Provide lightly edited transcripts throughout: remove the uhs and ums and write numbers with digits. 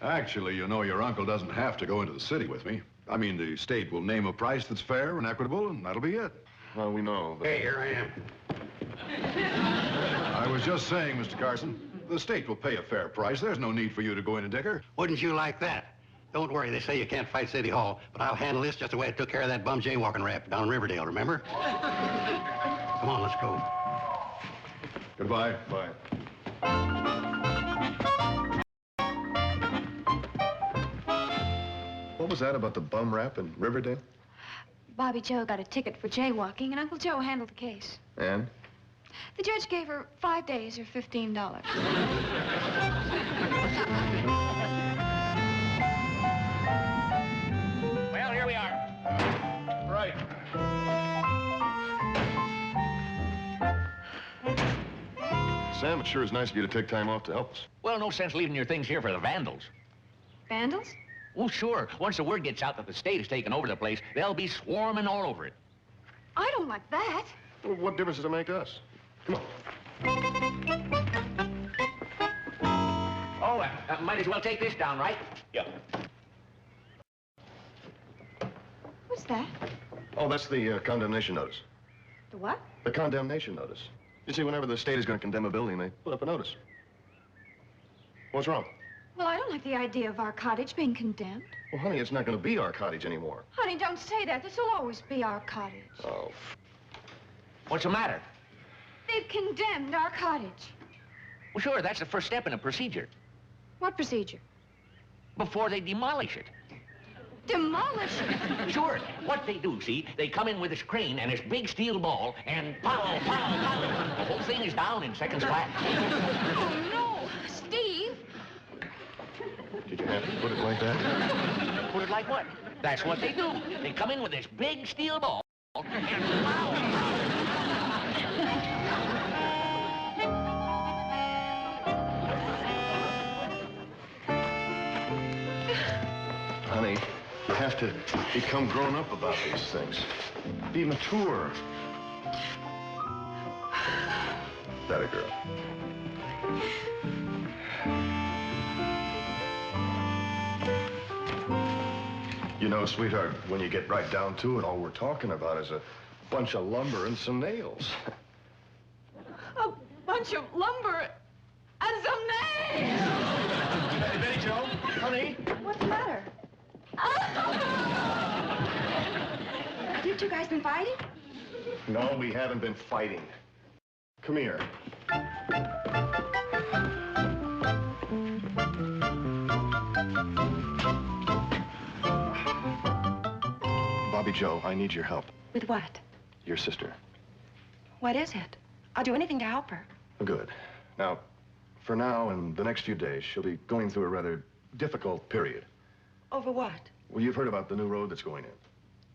Actually, you know, your uncle doesn't have to go into the city with me. I mean, the state will name a price that's fair and equitable, and that'll be it. Well, we know, but... Hey, here I am. I was just saying, Mr. Carson, the state will pay a fair price. There's no need for you to go in and dicker. Wouldn't you like that? Don't worry, they say you can't fight City Hall, but I'll handle this just the way I took care of that bum jaywalking rap down in Riverdale, remember? Come on, let's go. Goodbye. Bye. What was that about the bum rap in Riverdale? Bobby Joe got a ticket for jaywalking, and Uncle Joe handled the case. And? The judge gave her 5 days or $15. Well, here we are. Right. Sam, it sure is nice of you to take time off to help us. Well, no sense leaving your things here for the vandals. Vandals? Oh, sure. Once the word gets out that the state has taken over the place, they'll be swarming all over it. I don't like that. Well, what difference does it make to us? Come on. Oh, might as well take this down, right? Yeah. What's that? Oh, that's the condemnation notice. The what? The condemnation notice. You see, whenever the state is going to condemn a building, they put up a notice. What's wrong? Well, I don't like the idea of our cottage being condemned. Well, honey, it's not going to be our cottage anymore. Honey, don't say that. This will always be our cottage. Oh. What's the matter? They've condemned our cottage. Well, sure, that's the first step in a procedure. What procedure? Before they demolish it. Demolish it? Sure. What they do, see, they come in with this crane and this big steel ball and pow, pow, pow. The whole thing is down in seconds flat. Oh, no. Steve. Did you have to put it like that? Put it like what? That's what they do. They come in with this big steel ball and pow, pow. Honey, you have to become grown up about these things. Be mature. That a girl. You know, sweetheart, when you get right down to it, all we're talking about is a bunch of lumber and some nails. A bunch of lumber and some nails. Hey, Betty Joe, honey. What's the matter? Have you two guys been fighting? No, we haven't been fighting. Come here. Bobby Joe, I need your help. With what? Your sister. What is it? I'll do anything to help her. Good. Now, for now and the next few days, she'll be going through a rather difficult period. Over what? Well, you've heard about the new road that's going in.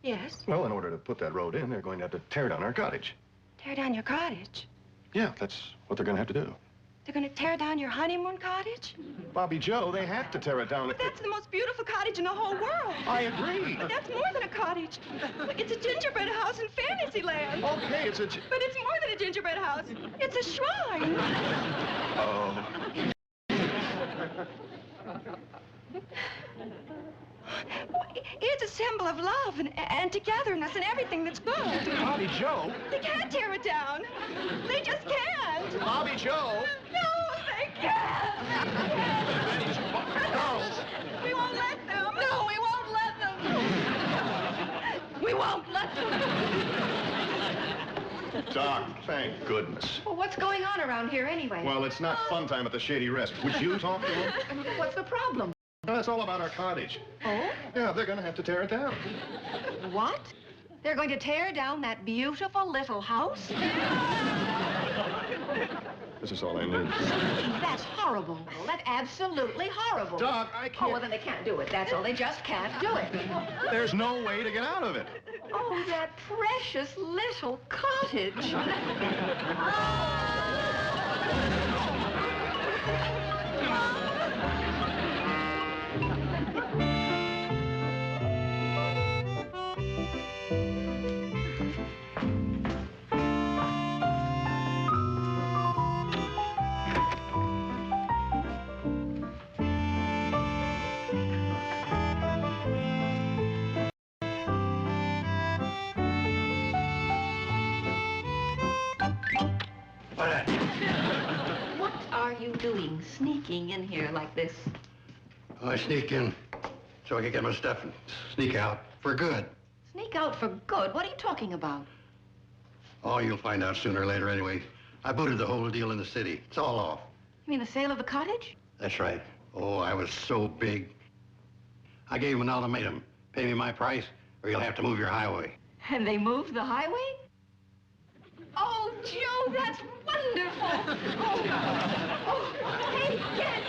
Yes. Well, in order to put that road in, they're going to have to tear down our cottage. Tear down your cottage? Yeah, that's what they're going to have to do. They're going to tear down your honeymoon cottage? Bobby Joe, they have to tear it down. But that's the most beautiful cottage in the whole world. I agree. But that's more than a cottage. It's a gingerbread house in Fantasyland. Okay, it's a... But it's more than a gingerbread house. It's a shrine. Oh. It's a symbol of love and togetherness and everything that's good. Bobby Joe? They can't tear it down. They just can't. Bobby Joe? No, they can't. Girls. We won't let them. No, we won't let them. We won't let them. Doc, thank goodness. Well, what's going on around here anyway? Well, it's not fun time at the Shady Rest. Would you talk to him? What's the problem? No, it's all about our cottage. Oh? Yeah, they're going to have to tear it down. What? They're going to tear down that beautiful little house? This is all I need. That's horrible. That's absolutely horrible. Doc, I can't... Oh, well, then they can't do it. That's all. They just can't do it. There's no way to get out of it. Oh, that precious little cottage. What? What are you doing, sneaking in here like this? I sneak in so I can get my stuff and sneak out for good. Sneak out for good? What are you talking about? Oh, you'll find out sooner or later anyway. I booted the whole deal in the city. It's all off. You mean the sale of the cottage? That's right. Oh, I was so big. I gave him an ultimatum. Pay me my price, or you'll have to move your highway. And they moved the highway? Oh, Joe, that's wonderful. Oh, hey, kid.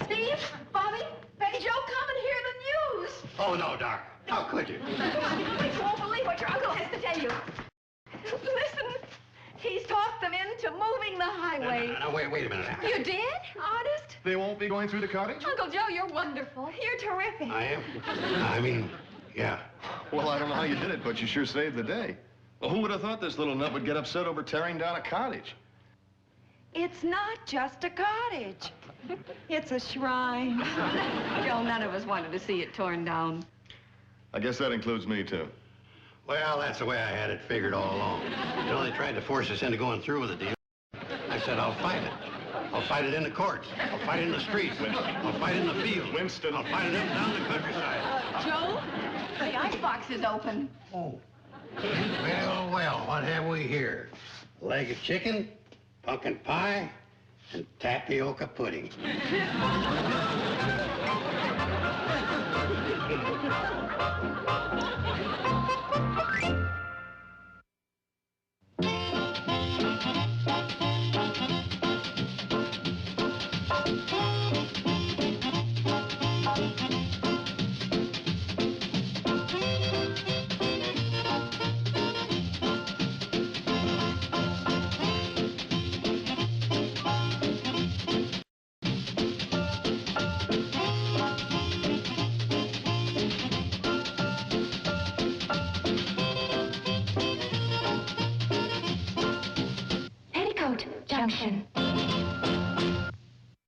Steve, Bobby, Betty Joe, come and hear the news. Oh, no, Doc. How could you? Come on, you won't believe what your uncle has to tell you. Listen, he's talked them into moving the highway. Now, wait a minute. You did? Honest? They won't be going through the cottage? Uncle Joe, you're wonderful. You're terrific. I am? I mean, yeah. Well, I don't know how you did it, but you sure saved the day. Well, who would have thought this little nut would get upset over tearing down a cottage? It's not just a cottage. It's a shrine. Joe, none of us wanted to see it torn down. I guess that includes me, too. Well, that's the way I had it figured all along. You know, they tried to force us into going through with the deal. I said, I'll fight it. I'll fight it in the courts. I'll fight it in the streets. I'll fight it in the field. Winston. I'll fight it up and down the countryside. Joe, the icebox is open. Oh. Well, what have we here? Leg of chicken, pumpkin pie, and tapioca pudding.